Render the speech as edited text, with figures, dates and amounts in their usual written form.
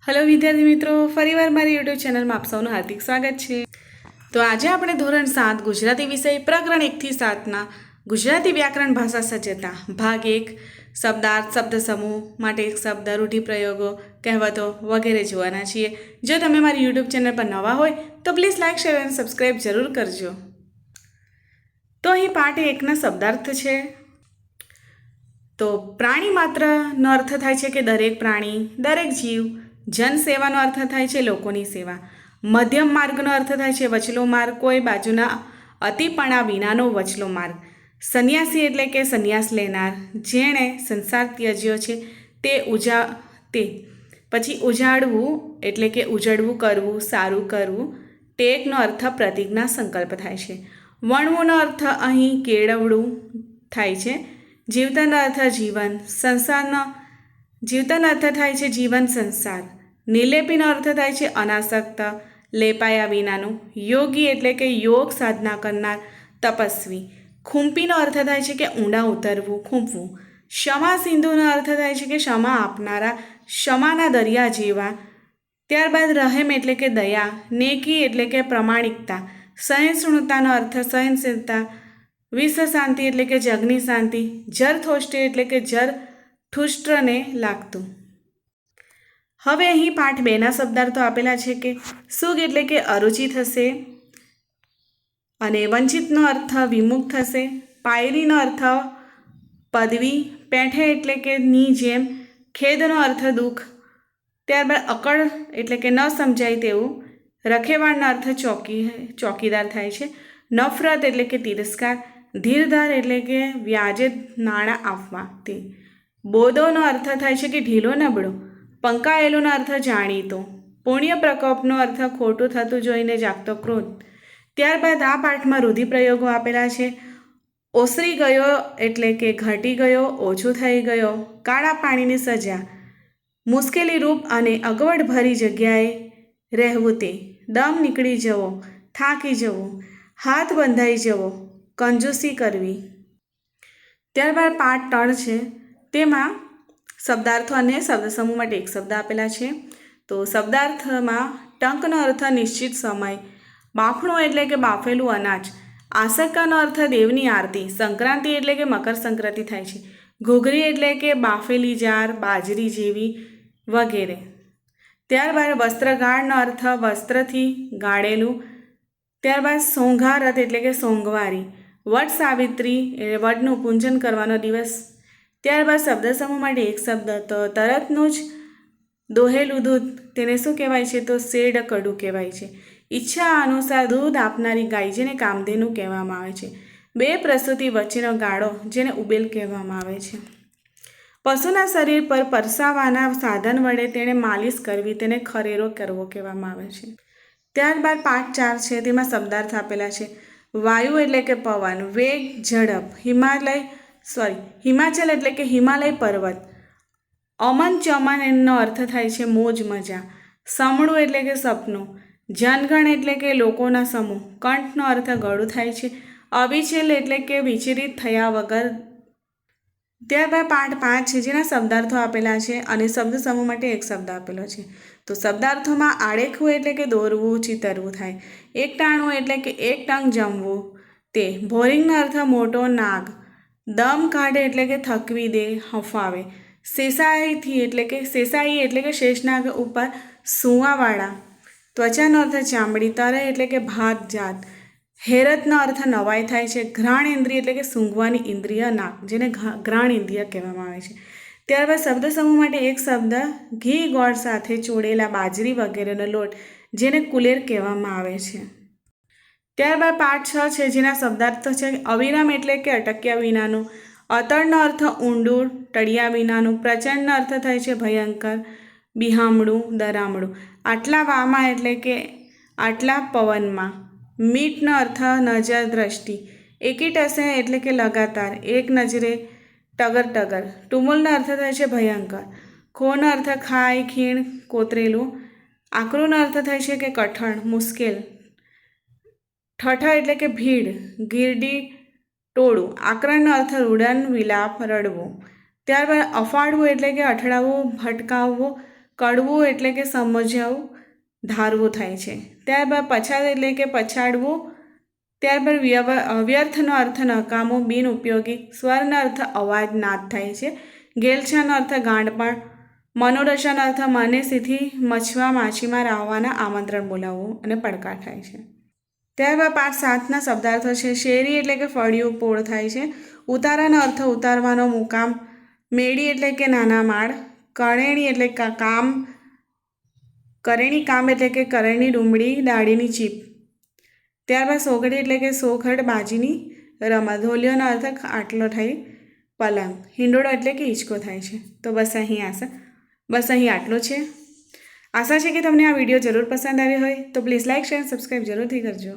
Hello विद्यार्थी मित्रों, फरीवार मारी यूट्यूब चैनल में आप सौનું हार्दिक स्वागत है। तो आज આપણે ધોરણ 7 ગુજરાતી વિષય પ્રકરણ 1 થી 7 ના ગુજરાતી વ્યાકરણ ભાષા સજ્જતા ભાગ 1 શબ્દાર્થ શબ્દ સમૂહ માટે એક શબ્દ રૂઢિપ્રયોગો કહેવતો વગેરે જોવાના છીએ। જો તમે મારી YouTube ચેનલ પર નવા હોય તો પ્લીઝ લાઈક શેર અને સબસ્ક્રાઇબ જરૂર કરજો। તો અહીં પાઠ 1 ના શબ્દાર્થ છે। તો પ્રાણી માત્રનો અર્થ થાય છે કે દરેક પ્રાણી, દરેક જીવ। जनसेवानो अर्थ थाय छे लोकोनी सेवा। मध्यम मार्गनो अर्थ थाय छे वचलो मार्ग, कोई बाजुना अतिपणा विनानो वचलो मार्ग। सन्यासी एटले के सन्यास लेनार, जेणे संसार त्याज्यो छे ते पछी उजाड़वू एटले के उजड़वू करवू, सारू करवू। टेकनो अर्थ प्रतीकना संकल्प थाय छे। वणवूनो अर्थ अहीं केळवडू थाय छे। जीवतानो अर्थ जीवन, संसारनो जीवतानो अर्थ थाय छे जीवन संसार। निर्लेपीनो अर्थ थाय छे अनासक्त, लेपाया विनानो। योगी एटले के योग साधना करनार, तपस्वी। खूंपीनो अर्थ थाय छे के ऊंडा उतरवू, खूंपवू। क्षमा सिंधुनो अर्थ थाय छे के क्षमा आपनारा, क्षमाना दरिया जेवा। त्यारबाद रहेम एटले के दया, नेकी एटले के प्रामाणिकता। सहिष्णुतानो अर्थ सहनशीलता। विश्व शांति एटले के जगनी शांति। जरथोष्टी एटले के जरथुष्ट्रने लागतुं। हवे अहीं पाठ 2 ना शब्दार्थो आपेला छे के सुग एटले के अरुचि थशे अने वंचितनो अर्थ विमुख थशे। पायरीनो अर्थ पदवी। पेठे एटले के नी जेम। खेदनो अर्थ दुख। त्यारबाद अकड़ एटले के न समजाय तेवुं। रखेवाळनो अर्थ चौकीदार थाय छे। नफरत एटले के तिरस्कार। धीरधार एटले के व्याजे नाणां आपवा ते। बोधोनो अर्थ थाय छे के ढीलो नबळो। पंकायेलोनो अर्थ जाणीतो। पुण्य प्रकोपनो अर्थ खोटुं थतुं जोईने जागतो क्रोध। त्यारबाद आ पाठमां रूढिप्रयोगो आपेला छे। ओसरी गयो एटले के घटी गयो, ओछुं थई गयो। काळा पाणीनी सजा। मुश्केली रूप अने अगवड भरी जग्याए रहेवुं ते। दम निकળી जवो, थाकी जवुं। हाथ बंधाई जवो, कंजूसी करवी। त्यारबाद पाठ 3 छे, तेमां शब्दार्थो अने शब्द समूह माटे एक शब्द आपेला छे। तो शब्दार्थमां टंकनो अर्थ निश्चित समय। बाफणो एटले के बाफेलुं अनाज। आसरकानो अर्थ देवनी आरती। संक्रांति एटले के मकर संक्रांति थाय छे। घूघरी एटले के बाफेली जार, बाजरी जेवी वगैरे। त्यारबाद वस्त्रगाळनो अर्थ वस्त्रथी गाळेलुं। त्यारबाद सोंघारत एटले के सोंघवारी। वट सावित्री ए वडनुं पूजन करवानो दिवस। त्यारबाद शब्द समूह माटे एक शब्द। तो तरतनुं ज दोहेलुं दूध तेने शुं कहेवाय छे? तो शेड कडू कहेवाय छे। इच्छा अनुसार दूध आपनारी गाय जेने कामधेनु कहेवामां आवे छे। बे प्रसूति वच्चेनो गाळो जेने उबेल कहेवामां आवे छे। पशुना शरीर पर परसावाना साधन वडे तेने मालिश करवी तेने खरेरो करवो कहेवामां आवे छे। त्यारबाद पाठ 4 छे, तेमां शब्दार्थ आपेला छे। वायु एटले के पवन। वेग झड़प। हिमाचल एटले के हिमालय पर्वत। अमन चमन एनो अर्थ थाय छे मोज मजा। समणुं एटले के सपनुं। जनगण एटले के लोकोना समूह। कंठनो अर्थ गळुं थाय छे। अविचल एटले के विचलित थया वगर। त्यारबाद पाठ 5 छे, जेना शब्दार्थो आपेला छे अने शब्द समूह माटे एक शब्द आपेलो छे। तो शब्दार्थोमां आड़ेखुं एटले के दोरवुं, चीतरवुं थाय। एकटाणुं एटले के एक टंग जमवुं ते। भोरिंगनो अर्थ मोटो नाग। दम काढे एटले के थकवी दे, हफावे। शेषाई एटले के शेषनाग उपर सूवावाळा। त्वचानो अर्थ चामड़ी। तरे एटले के भात जात। हेरतनो अर्थ नवाई थाय छे। घ्राण इंद्रिय एटले के सूंघवानी इंद्रिय नाक, जेने घ्राण इंद्रिय कहेवामां आवे छे। त्यारबाद शब्द समूह माटे एक शब्द। घी गोळ साथे चोळेला बाजरी वगैरेनो लोट, जेने कुलेर कहेवामां आवे छे। त्यारबाद पाठ 6 छे, जेना शब्दार्थ छे अविराम एटले के अटक्या विनानो। अतळनो अर्थ ऊंडुं, टळ्या विनानुं। प्रचंडनो अर्थ थाय छे भयंकर, बिहामणुं, डरामणुं। आटला वामा एटले के आटला पवनमा। मीटनो अर्थ नजर, दृष्टि। एकी टसे एटले के लगातार, एक नजरे, टगर टगर। टुमुलनो अर्थ थाय छे भयंकर। खोनो अर्थ खाय, खीण, कोतरेલું। आकरूनो अर्थ थाय छे के कठण, मुश्केल। ठठ एटले के भीड़, गीरडी, टोळું। आकरणનો अर्थ रुदन, विलाप, रडवो। त्यारबाद अफाळવું एटले के अठड़ावવું, भटकावવું, કડવું એટલે કે સમજાવવું, ધારવું થાય છે. ત્યારબાદ પછાત એટલે કે પછાડવું. ત્યારબાદ વ્યર્થનો અર્થ નકામો, બિનઉપયોગી. સ્વરનો અર્થ અવાજ, નાદ થાય છે. ગેલછાનો અર્થ ગાંડપણ. મનોદશાનો અર્થ મને સીધી મછવા માછીમાર આવવાના આમંત્રણ બોલાવવું અને પડકાર થાય છે. ત્યારબાદ પાઠ 7ના શબ્દાર્થો છે. શેરી એટલે કે ફળિયું, પોળ થાય છે. ઉતારાનો અર્થ ઉતારવાનો, મુકામ. મેળી એટલે કે નાના માળ. કરેણી એટલે કામ. કરેણી કામ એટલે કે કરેણી ડુંબળી, ડાળીની ચીપ. ત્યારબાદ સોગડી એટલે કે સોખડ, બાજીની રમત. ઢોલિયોનો અર્થ આટલો થાય, પલંગ. હિંડોળો એટલે કે હિંચકો થાય છે. તો બસ અહીં આટલું છે. આશા છે કે તમને આ વિડીયો જરૂર પસંદ આવ્યો હોય તો પ્લીઝ લાઇક, શેર, સબસ્ક્રાઈબ જરૂરથી કરજો.